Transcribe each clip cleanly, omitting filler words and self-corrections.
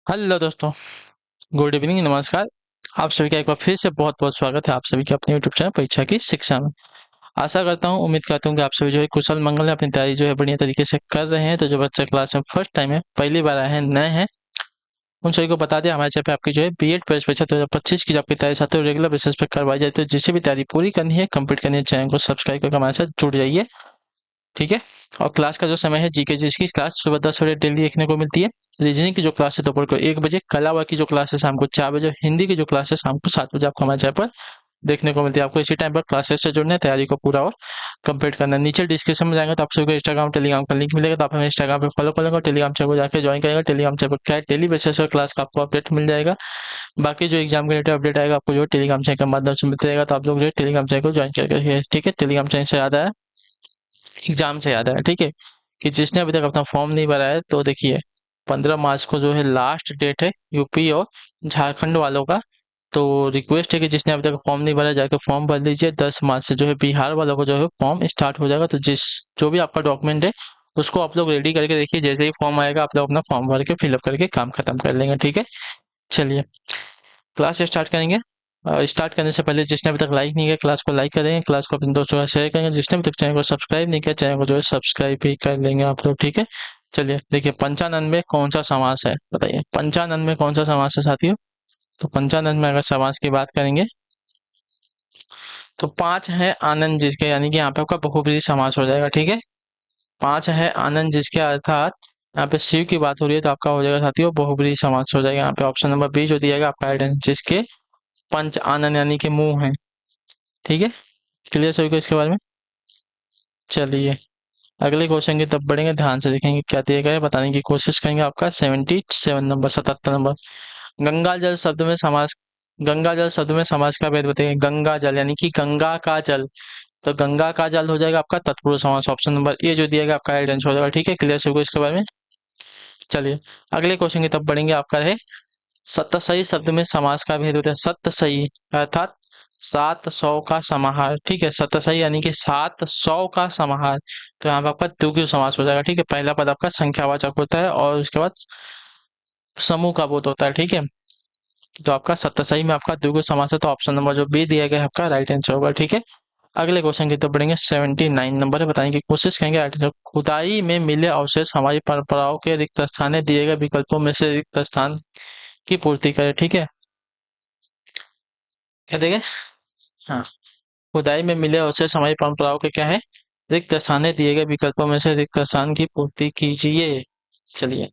Hello दोस्तों, good evening, नमस्कार। आप सभी का एक बार फिर से बहुत बहुत स्वागत है आप सभी के अपने यूट्यूब चैनल परीक्षा की शिक्षा में। आशा करता हूँ, उम्मीद करता हूँ कि आप सभी जो है कुशल मंगल है, अपनी तैयारी जो है बढ़िया तरीके से कर रहे हैं। तो जो बच्चे क्लास में फर्स्ट टाइम है, पहली बार आए हैं, नए हैं, उन सभी को बता दें हमारे चैनल पे आपकी जो है बीएड प्रवेश परीक्षा 2025 की जो आपकी तैयारी साथ रेगुलर बेसिस पे करवाई जाती है। तो जिसे भी तैयारी पूरी करनी है, कंप्लीट करनी है, चैनल को सब्सक्राइब करके हमारे साथ जुड़ जाइए। ठीक है। और क्लास का जो समय है, जीके जीएस की क्लास सुबह 10 बजे डेली देखने को मिलती है। रीजनिंग की जो क्लास है दोपहर को 1 बजे, कला की जो क्लास है शाम को 4 बजे, हिंदी की जो क्लास है शाम को 7 बजे आपको हमारे चैनल पर देखने को मिलती है। आपको इसी टाइम पर क्लासेस से जुड़ना है, तैयारी को पूरा और कंप्लीट करना है। नीचे डिस्क्रिप्शन में जाएंगे तो आप सभी को इंस्टाग्राम टेलीग्राम का लिंक मिलेगा, तो आप हमें इंस्टाग्राम पे फॉलो कर लेंगे और टेलीग्राम चैनल को जाकर ज्वाइन करेंगे। टेलीग्राम चैनल पर क्या है, डेली बेसिस पर क्लास का आपको अपडेट मिल जाएगा। बाकी जो एग्जाम के रिलेटेड अपडेट आएगा आपको जो है टेलीग्राम चैनल के माध्यम से मिलता रहेगा। तो आप लोग जो है टेलीग्राम चैनल को ज्वाइन करके, ठीक है। टेलीग्राम चैनल से याद आया, एग्जाम से याद आया, ठीक है, कि जिसने अभी तक अपना फॉर्म नहीं भरा है तो देखिए 15 मार्च को जो है लास्ट डेट है यूपी और झारखंड वालों का। तो रिक्वेस्ट है कि जिसने अभी तक फॉर्म नहीं भरा है, जाकर फॉर्म भर लीजिए। 10 मार्च से जो है बिहार वालों को जो है फॉर्म स्टार्ट हो जाएगा। तो जो भी आपका डॉक्यूमेंट है उसको आप लोग रेडी करके देखिए, जैसे ही फॉर्म आएगा आप लोग अपना फॉर्म भर के फिलअप करके काम खत्म कर लेंगे, ठीक है। चलिए क्लास स्टार्ट करेंगे। स्टार्ट करने से पहले जिसने अभी तक लाइक नहीं किया, क्लास को लाइक करेंगे, क्लास को अपने दोस्तों का शेयर करेंगे। जिसने अभी तक चैनल को सब्सक्राइब नहीं किया, चैनल को जो है सब्सक्राइब भी कर लेंगे आप लोग, ठीक है। चलिए देखिए, पंचानन में कौन सा समास है, बताइए पंचानन में कौन सा समास है साथियों। तो पंचानन में अगर समास की बात करेंगे तो 5 है आनंद जिसके, यानी कि यहाँ पे आपका बहुब्रीहि समास हो जाएगा, ठीक है। 5 है आनंद जिसके, अर्थात यहाँ पे शिव की बात हो रही है तो आपका हो जाएगा साथियों बहुब्रीहि समास हो जाएगा। यहाँ पे ऑप्शन नंबर बी जो दिया गया आपका राइट है, जिसके पंच आनन यानी कि मुंह है, ठीक है। क्लियर सभी को इसके बारे में। चलिए अगले क्वेश्चन की तरफ बढ़ेंगे, ध्यान से देखेंगे क्या दिया गया है, बताने की कोशिश करेंगे। आपका 77 नंबर, 77 नंबर। गंगा जल शब्द में समास, गंगा जल शब्द में समास का भेद बताइए। गंगा जल यानी कि गंगा का जल, तो गंगा का जल हो जाएगा आपका तत्पुरुष समास, ऑप्शन नंबर ए जो दिया गया आपका राइट आंसर हो जाएगा, ठीक है। क्लियर सभी को इसके बारे में। चलिए अगले क्वेश्चन की तरफ बढ़ेंगे, आपका है सतसई शब्द में समास का भेद होता है। सतसई अर्थात 700 का समाहार, ठीक है। सतसई यानी कि 700 का समाहार। तो यहाँ पे आपका द्विगु समास हो जाएगा, ठीक है। पहला पद आपका संख्यावाचक होता है और उसके बाद समूह का बोध होता है, ठीक है। तो आपका सतसई में आपका द्विगु समास है, तो ऑप्शन नंबर जो बी दिया गया है आपका राइट आंसर होगा, ठीक है। अगले क्वेश्चन की तरफ बढ़ेंगे, 79 नंबर है, बताने की कोशिश करेंगे। खुदाई में मिले अवशेष हमारी परंपराओं के रिक्त स्थान में दिए गए विकल्पों में से रिक्त स्थान की पूर्ति करे, ठीक है। क्या देंगे, हाँ, खुदाई में मिले अवशेष हमारी परंपराओं के क्या है, रिक्त स्थान है, दिए गए विकल्पों में से रिक्त स्थान की पूर्ति कीजिए। चलिए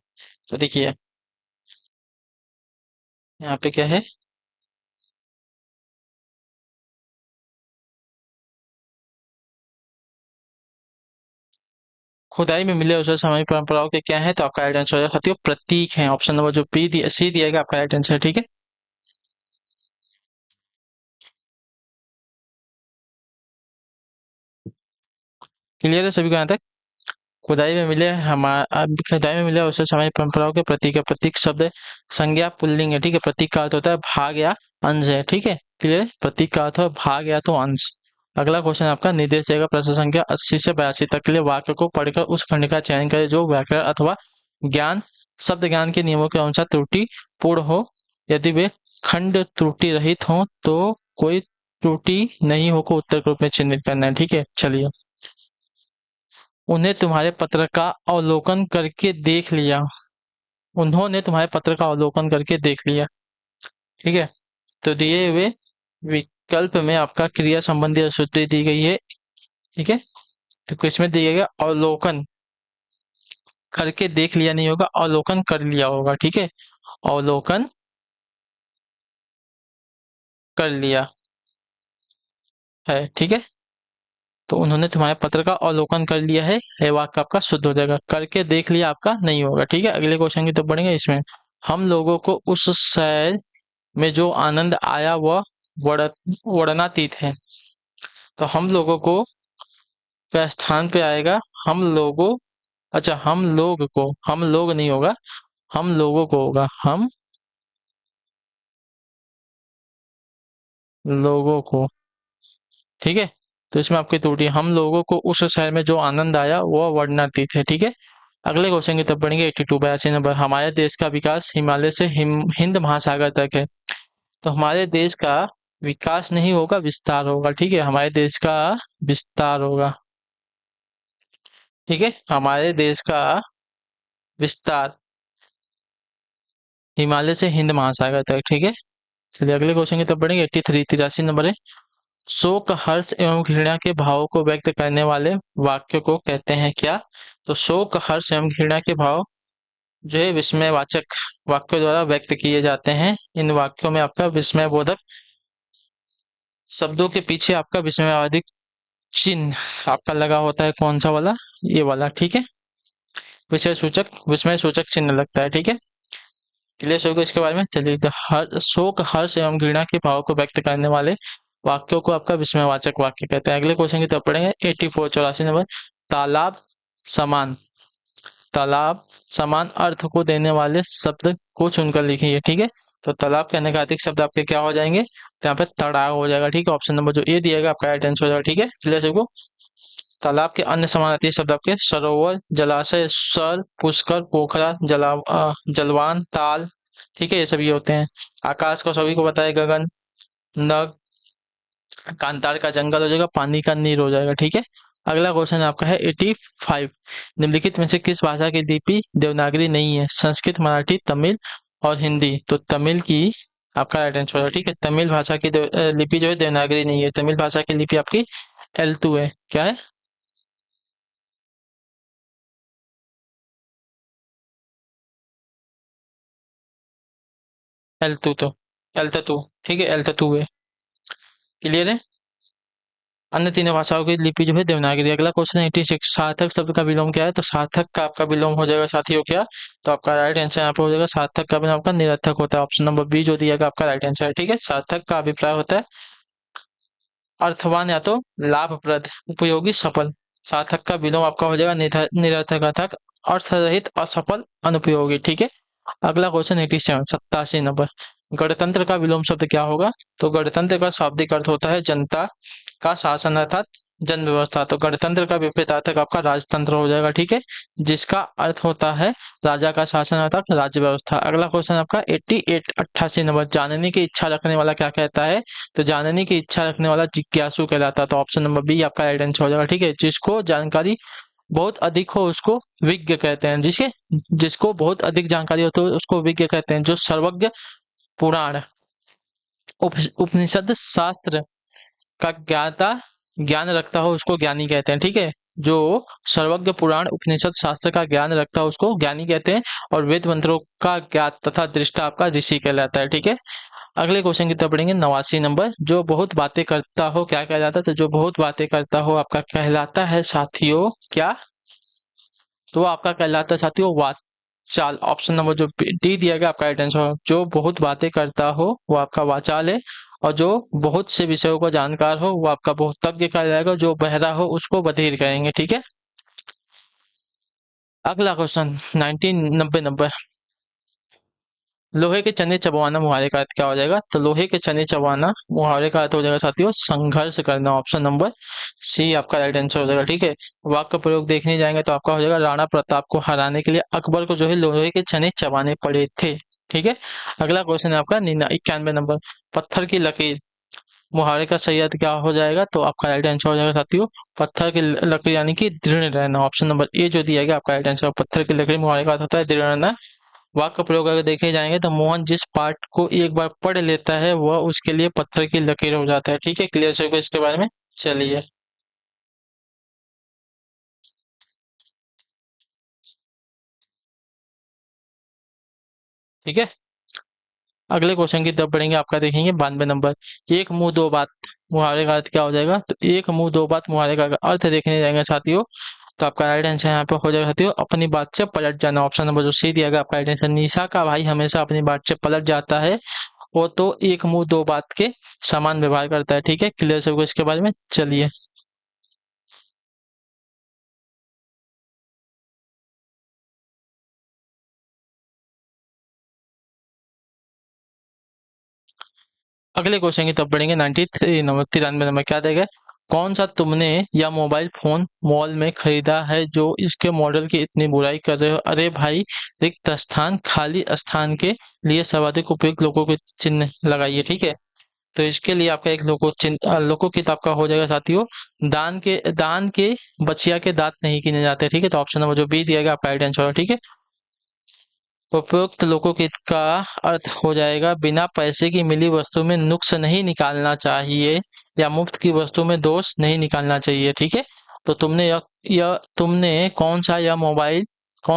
तो देखिए यहाँ पे क्या है, खुदाई में मिले अवशेष हमारी परंपराओं के क्या है, तो आपका राइट आंसर हो जाएगा साथियों प्रतीक है। ऑप्शन नंबर जो बी दिया, सी दिया गया आपका राइट आंसर है, ठीक है। क्लियर है सभी को यहाँ तक। खुदाई में मिले अवशेष हमारी परंपराओं के प्रतीक है। प्रतीक शब्द संज्ञा पुल्लिंग है, ठीक है। प्रतीक का अर्थ होता है भाग या अंश है, ठीक है। क्लियर, प्रतीक का अर्थ है भाग या तो अंश। अगला क्वेश्चन आपका निर्देश देगा प्रश्न संख्या 80 से 82 तक के लिए वाक्य को पढ़कर उस खंड का चयन करें जो व्याकरण अथवा ज्ञान, शब्द ज्ञान के नियमों के अनुसार त्रुटि पूर्ण हो। यदि वे खंड त्रुटि रहित हो तो कोई त्रुटि नहीं हो को उत्तर के रूप में चिन्हित करना है, ठीक है। चलिए, उन्हें तुम्हारे पत्र का अवलोकन करके देख लिया, उन्होंने तुम्हारे पत्र का अवलोकन करके देख लिया, ठीक है। तो दिए हुए विकल्प में आपका क्रिया संबंधी अशुद्धि दी गई है, ठीक है। तो किसमें दिया गया, अवलोकन करके देख लिया नहीं होगा, अवलोकन कर लिया होगा, ठीक है। अवलोकन कर लिया है, ठीक है। तो उन्होंने तुम्हारे पत्र का अवलोकन कर लिया है, ये वाक्य आपका शुद्ध हो जाएगा। करके देख लिया आपका नहीं होगा, ठीक है। अगले क्वेश्चन की तरफ बढ़ेंगे, इसमें हम लोगों को उस शहर में जो आनंद आया वह वर्णनातीत है। तो हम लोगों को क्या स्थान पे आएगा, हम लोगों, अच्छा हम लोग को, हम लोग नहीं होगा, हम लोगों को होगा, हम लोगों को, ठीक है। तो इसमें आपकी त्रुटि है। हम लोगों को उस शहर में जो आनंद आया वह वर्णनातीत है, ठीक है। अगले क्वेश्चन की तरफ बढ़ेंगे 82 82 नंबर। हमारे देश का विकास हिमालय से हिंद महासागर तक है। तो हमारे देश का विकास नहीं होगा, विस्तार होगा। ठीक है, हमारे देश का विस्तार होगा। ठीक है, हमारे देश का विस्तार हिमालय से हिंद महासागर तक। ठीक है, चलिए अगले क्वेश्चन की तरफ बढ़ेंगे। 83 83 नंबर है। शोक, हर्ष एवं घृणा के भावों को व्यक्त करने वाले वाक्य को कहते हैं क्या? तो शोक, हर्ष एवं घृणा के भाव जो है विस्मयवाचक वाक्यों द्वारा व्यक्त किए जाते हैं। इन वाक्यों में आपका विस्मयबोधक शब्दों के पीछे आपका विस्मयवादी चिन्ह आपका लगा होता है। कौन सा वाला? ये वाला। ठीक है, विस्मय सूचक चिन्ह लगता है। ठीक है, क्लियर होगा इसके बारे में। चलिए, तो शोक, हर्ष एवं घृणा के भाव को व्यक्त करने वाले वाक्यों को आपका विस्मयवाचक वाक्य कहते हैं। अगले क्वेश्चन की तरफ पढ़ेंगे। 84 84 नंबर। तालाब, समान। तालाब, समान अर्थ को देने वाले शब्द को चुनकर लिखिए। ठीक है, तो तालाब के अन्य घातिक शब्द आपके क्या हो जाएंगे? तो यहाँ पे तड़ाग हो जाएगा। ठीक है, ऑप्शन नंबर जो ए दिएगा आपका राइट आंसर हो जाएगा। ठीक है, क्लियर है। तालाब के अन्य समानार्थी शब्द आपके सरोवर, जलाशय, सर, पुष्कर, पोखरा, जलवान, ताल। ठीक है, ये सभी होते हैं। आकाश को सभी को पता है, गगन, नग, कांतार का जंगल हो जाएगा, पानी का नीर हो जाएगा। ठीक है, अगला क्वेश्चन आपका है 85। निम्नलिखित में से किस भाषा की लिपि देवनागरी नहीं है? संस्कृत, मराठी, तमिल और हिंदी। तो तमिल की आपका राइट आंसर होगा। ठीक है, तमिल भाषा की लिपि जो है देवनागरी नहीं है। तमिल भाषा की लिपि आपकी L2 है। क्या है? L2 तो L2। ठीक है, L2 है। क्लियर है। अन्य तीनों भाषाओं की लिपि जो है देवनागरी। अगला क्वेश्चन है 86। सार्थक शब्द का विलोम क्या है? तो सार्थक का आपका विलोम हो जाएगा साथियों क्या? तो आपका राइट आंसर यहाँ पे हो जाएगा, सार्थक का विलोम आपका निरर्थक होता है। ऑप्शन नंबर बी जो दिया गया आपका राइट आंसर है। ठीक है, सार्थक का अभिप्राय होता है अर्थवान या तो लाभप्रद, उपयोगी, सफल। सार्थक का विलोम आपका हो जाएगा निरर्थक अर्थक, अर्थरहित, असफल, अनुपयोगी। ठीक है, अगला क्वेश्चन 87 87 नंबर। गणतंत्र का विलोम शब्द क्या होगा? तो गणतंत्र का शाब्दिक अर्थ होता है जनता का शासन अर्थात जन व्यवस्था। तो गणतंत्र का विपरीतार्थक आपका राजतंत्र हो जाएगा। ठीक है, जिसका अर्थ होता है राजा का शासन अर्थात राज्य व्यवस्था। अगला क्वेश्चन आपका 88 88 नंबर। जानने की इच्छा रखने वाला क्या कहता है? तो जानने की इच्छा रखने वाला जिज्ञासु कहलाता है। तो ऑप्शन नंबर बी आपका राइट आंसर हो जाएगा। ठीक है, जिसको जानकारी बहुत अधिक हो उसको विज्ञ कहते हैं। जिसको बहुत अधिक जानकारी हो तो उसको विज्ञ कहते हैं। जो सर्वज्ञ, पुराण, उपनिषद, शास्त्र का ज्ञान रखता हो उसको ज्ञानी कहते हैं। ठीक है, जो सर्वज्ञ, पुराण, उपनिषद, शास्त्र का ज्ञान रखता हो उसको ज्ञानी कहते हैं। और वेद मंत्रों का ज्ञात तथा दृष्टा आपका ऋषि कहलाता है। ठीक है, अगले क्वेश्चन की तरफ पढ़ेंगे। 89 नंबर। जो बहुत बातें करता हो क्या कहलाता है? तो जो बहुत बातें करता हो आपका कहलाता है साथियों क्या? तो आपका कहलाता है साथियों वाचाल। ऑप्शन नंबर जो डी दिया गया आपका राइट आंसर। जो बहुत बातें करता हो वो आपका वाचाल है। और जो बहुत से विषयों का जानकार हो वो आपका बहुतज्ञ कहा जाएगा। जो बहरा हो उसको बधिर कहेंगे। ठीक है, अगला क्वेश्चन 1990 नंबर। लोहे के चने चबवाना मुहावरे का अर्थ क्या हो जाएगा? तो लोहे के चने चबाना मुहावरे का अर्थ हो जाएगा साथियों संघर्ष करना। ऑप्शन नंबर सी आपका राइट आंसर हो जाएगा। ठीक है, वाक्य प्रयोग देखने जाएंगे तो आपका हो जाएगा राणा प्रताप को हराने के लिए अकबर को जो है लोहे के चने चबाने पड़े थे। ठीक है, अगला क्वेश्चन है आपका 91 नंबर। पत्थर की लकीर मुहावरे का सही अर्थ क्या हो जाएगा? तो आपका राइट आंसर हो जाएगा साथियों पत्थर की लकड़ी यानी कि दृढ़ रहना। ऑप्शन नंबर ए जो दिया गया आपका राइट आंसर। पत्थर की लकड़ी मुहावरे का अर्थ होता है दृढ़ रहना। वाक्य प्रयोग अगर देखे जाएंगे तो मोहन जिस पाठ को एक बार पढ़ लेता है वह उसके लिए पत्थर की लकीर हो जाता है। ठीक है, क्लियर है इसके बारे में। चलिए, ठीक है, अगले क्वेश्चन की तरफ बढ़ेंगे। आपका देखेंगे 92 नंबर। एक मुंह दो बात मुहावरे का अर्थ क्या हो जाएगा? तो एक मुंह दो बात मुहावरे का अर्थ देखने जाएंगे साथियों तो आपका राइट आंसर यहाँ पे हो जाएगा साथियों अपनी बात से पलट जाना। ऑप्शन नंबर जो सी दिया गया आपका राइट आंसर। निशा का भाई हमेशा अपनी बात से पलट जाता है, वो तो एक मुंह दो बात के समान व्यवहार करता है। ठीक है, क्लियर सबको इसके बारे में। चलिए, अगले क्वेश्चन की तरफ बढ़ेंगे। 93 नंबर 93 नंबर क्या देगा? कौन सा तुमने या मोबाइल फोन मॉल में खरीदा है जो इसके मॉडल की इतनी बुराई कर रहे हो? अरे भाई, रिक्त स्थान खाली स्थान के लिए सर्वाधिक उपयुक्त लोगों के चिन्ह लगाइए। ठीक है, तो इसके लिए आपका एक लोगो चिन्ह लोगो कित आपका हो जाएगा साथियों। दान के बछिया के दांत नहीं गिने जाते। ठीक है, तो ऑप्शन नंबर जो बी दिया गया आपका राइट आंसर होगा। ठीक है, उपयुक्त लोकोकित का अर्थ हो जाएगा बिना पैसे की मिली वस्तु में नुक्स नहीं निकालना चाहिए या मुफ्त की वस्तु में दोष नहीं निकालना चाहिए। ठीक है, तो यह तुमने कौन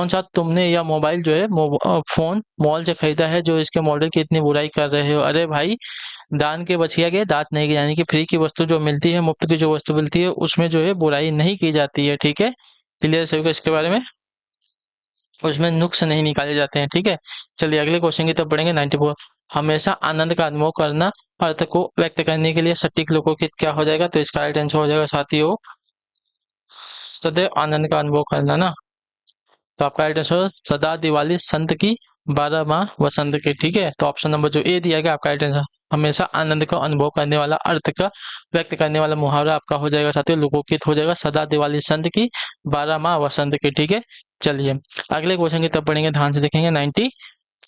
सा तुमने यह मोबाइल जो है फोन मॉल से खरीदा है जो इसके मॉडल की इतनी बुराई कर रहे हो? अरे भाई, दान के बछिया के दांत नहीं गिने, यानी कि फ्री की वस्तु जो मिलती है, मुफ्त की जो वस्तु मिलती है उसमें जो है बुराई नहीं की जाती है। ठीक है, क्लियर सभी को इसके बारे में? उसमें नुक्स नहीं निकाले जाते हैं। ठीक है, चलिए अगले क्वेश्चन की तरफ बढ़ेंगे। 94, हमेशा आनंद का अनुभव करना अर्थ को व्यक्त करने के लिए सटीक लोकोकित क्या हो जाएगा? तो इसका राइट आंसर हो जाएगा साथियों, सदैव आनंद का अनुभव करना ना। तो आपका राइट आंसर सदा दिवाली संत की 12 माह वसंत की। ठीक है, तो ऑप्शन नंबर जो ए दिया गया आपका राइट आंसर, हमेशा आनंद का अनुभव करने वाला अर्थ का व्यक्त करने वाला मुहावरा आपका हो जाएगा साथियों, लोकोकित हो जाएगा सदा दिवाली संत की 12 माह वसंत की। ठीक है, चलिए अगले क्वेश्चन की तरफ बढ़ेंगे, ध्यान से देखेंगे।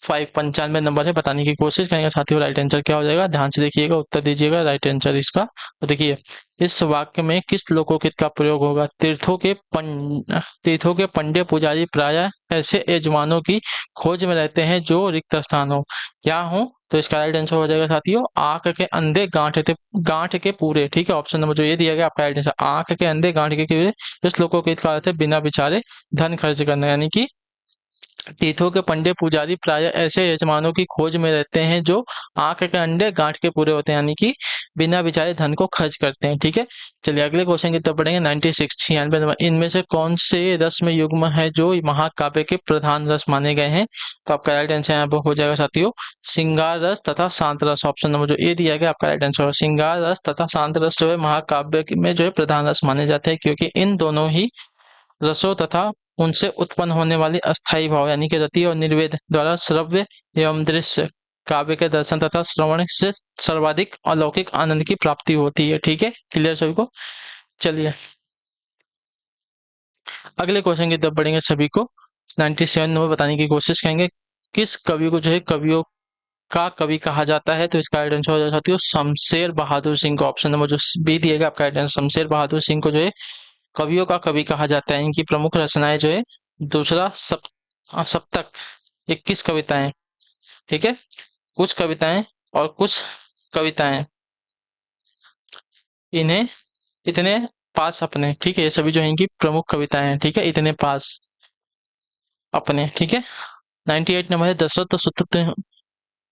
95 नंबर है, बताने की कोशिश करेंगे साथियों राइट आंसर क्या हो जाएगा। ध्यान से देखिएगा, उत्तर दीजिएगा राइट आंसर इसका। तो देखिए, इस वाक्य में किस लोकोकित का प्रयोग होगा? तीर्थों के पंडे पुजारी प्रायः ऐसे यजमानों की खोज में रहते हैं जो रिक्त स्थान हो। क्या हो? तो इसका राइट आंसर हो जाएगा साथियों, आंख के अंधे गांठ के पूरे। ठीक है, ऑप्शन नंबर जो ये दिया गया आपका राइट आंसर, आंख के अंधे गांठ के पूरे। इस लोकोकित का अर्थ है बिना विचारे धन खर्च करना, यानी कि तीर्थों के पंडे पुजारी प्रायः ऐसे यजमानों की खोज में रहते हैं जो आंख के अंडे गांठ के पूरे होते हैं, यानी कि बिना विचारे धन को खर्च करते हैं। ठीक है, चलिए अगले क्वेश्चन की तरफ बढ़ेंगे। 96 नंबर, इनमें से कौन से रस्म युग्म है जो महाकाव्य के प्रधान रस माने गए हैं? तो आपका राइट आंसर यहाँ पर हो जाएगा साथियों, श्रृंगार रस तथा शांत रस। ऑप्शन नंबर जो ए दिया गया आपका राइट आंसर, श्रृंगार रस तथा शांत रस जो है महाकाव्य में जो है प्रधान रस माने जाते हैं, क्योंकि इन दोनों ही रसों तथा उनसे उत्पन्न होने वाली अस्थायी भाव यानी कि रति और निर्वेद द्वारा श्रव्य एवं दृश्य काव्य के दर्शन तथा श्रवण से सर्वाधिक अलौकिक आनंद की प्राप्ति होती है। ठीक है, क्लियर सभी को? चलिए अगले क्वेश्चन की तरफ बढ़ेंगे सभी को। 97 नंबर बताने की कोशिश करेंगे, किस कवि को जो है कवियों का कवि कहा जाता है? तो इसका राइट आंसर हो जाता है शमशेर बहादुर सिंह को। ऑप्शन नंबर जो बी दिएगा आपका राइट आंसर, शमशेर बहादुर सिंह को जो है कवियों का कवि कहा जाता है। इनकी प्रमुख रचनाएं जो है दूसरा सप्तक, 21 कविताएं। ठीक है, कुछ कविताएं और कुछ कविताएं इन्हें इतने पास अपने। ठीक है, ये सभी जो है इनकी प्रमुख कविताएं हैं। ठीक है, इतने पास अपने। ठीक है, 98 नंबर है,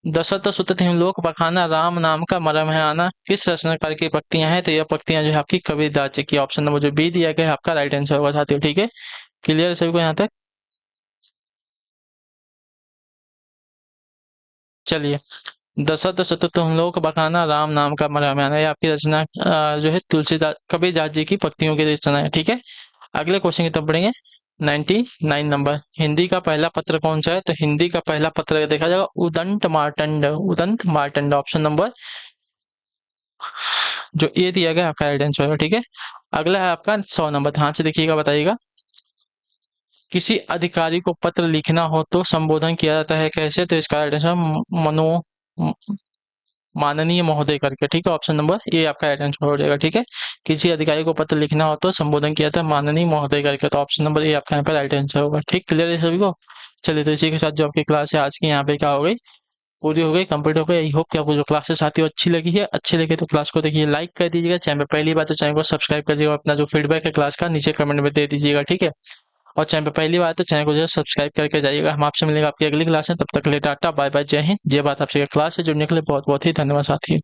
दशरथ सुत लोक बखाना राम नाम का मरम है आना, किस रचनाकार की पंक्तियां हैं? तो यह पंक्तियां जो है आपकी कबीरदास जी की। ऑप्शन नंबर जो बी दिया गया है आपका राइट आंसर होगा साथियों। ठीक है, क्लियर है सभी को यहाँ तक? चलिए, दशरथ शतुर्थ बखाना राम नाम का रामायण, ये आपकी रचना जो है तुलसीदास कबीरदास जी की पंक्तियों की रचना है। ठीक है, अगले क्वेश्चन की तरफ बढ़ेंगे। 99 नंबर, हिंदी का पहला पत्र कौन सा है? तो हिंदी का पहला पत्र देखा जाएगा उदंत मार्तंड। ऑप्शन नंबर जो ए दिया गया आपका राइट आंसर होगा। ठीक है, अगला है आपका 100 नंबर, ध्यान से देखिएगा, बताइएगा। किसी अधिकारी को पत्र लिखना हो तो संबोधन किया जाता है कैसे? तो इसका राइट आंसर मनो माननीय महोदय करके। ठीक है, ऑप्शन नंबर ए आपका राइट आंसर हो जाएगा। ठीक है, किसी अधिकारी को पत्र लिखना हो तो संबोधन किया था माननीय महोदय करके, तो ऑप्शन नंबर ए आपका यहाँ पे राइट आंसर होगा। ठीक, क्लियर है सभी को? चलिए, तो इसी के साथ जो आपकी क्लास है आज की यहाँ पे क्या हो गई, पूरी हो गई, कंप्लीट हो गई। आई होप कि आपको जो क्लासेस आती है अच्छी लगी है। अच्छी लगी तो क्लास को देखिए, लाइक कर दीजिएगा, चैनल पे पहली बार तो चैनल को सब्सक्राइब कर दीजिएगा, अपना जो फीडबैक है क्लास का नीचे कमेंट में दे दीजिएगा। ठीक है, और चैनल पे पहली बार तो चैनल को जो है सब्सक्राइब करके जाइएगा। हम आपसे मिलेंगे आपकी अगली क्लास में, तब तक के लिए टाटा बाय बाय, जय हिंद जय भारत। आपसे क्लास से जुड़ने के लिए बहुत बहुत ही धन्यवाद साथी।